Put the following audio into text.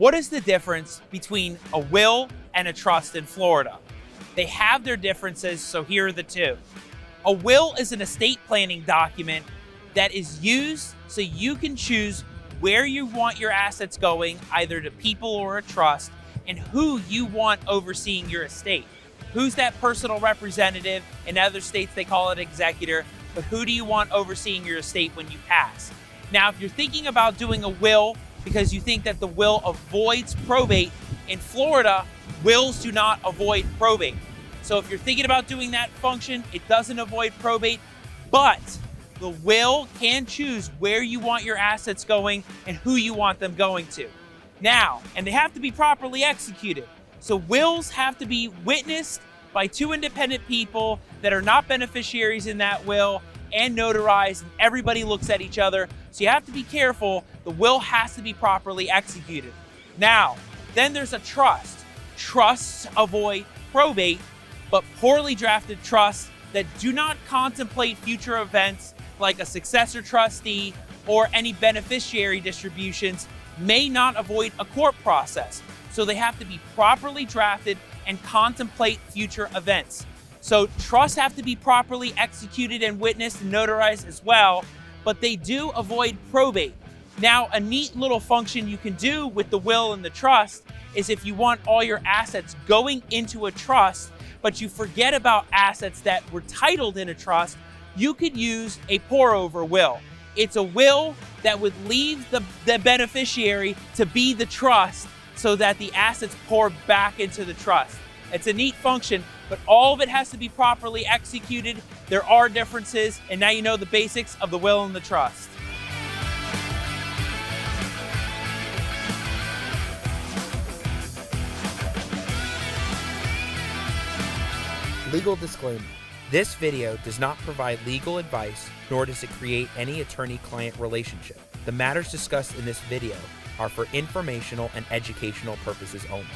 What is the difference between a will and a trust in Florida? They have their differences, so here are the two. A will is an estate planning document that is used so you can choose where you want your assets going, either to people or a trust, and who you want overseeing your estate. Who's that personal representative? In other states, they call it executor, but who do you want overseeing your estate when you pass? Now, if you're thinking about doing a will because you think that the will avoids probate, in Florida, wills do not avoid probate. So if you're thinking about doing that function, it doesn't avoid probate, but the will can choose where you want your assets going and who you want them going to. Now, and they have to be properly executed. So wills have to be witnessed by two independent people that are not beneficiaries in that will and notarized, and everybody looks at each other. So you have to be careful. The will has to be properly executed. Now, then there's a trust. Trusts avoid probate, but poorly drafted trusts that do not contemplate future events like a successor trustee or any beneficiary distributions may not avoid a court process. So they have to be properly drafted and contemplate future events. So trusts have to be properly executed and witnessed and notarized as well, but they do avoid probate. Now, a neat little function you can do with the will and the trust is if you want all your assets going into a trust, but you forget about assets that were titled in a trust, you could use a pour-over will. It's a will that would leave the beneficiary to be the trust so that the assets pour back into the trust. It's a neat function, but all of it has to be properly executed. There are differences, and now you know the basics of the will and the trust. Legal disclaimer. This video does not provide legal advice, nor does it create any attorney-client relationship. The matters discussed in this video are for informational and educational purposes only.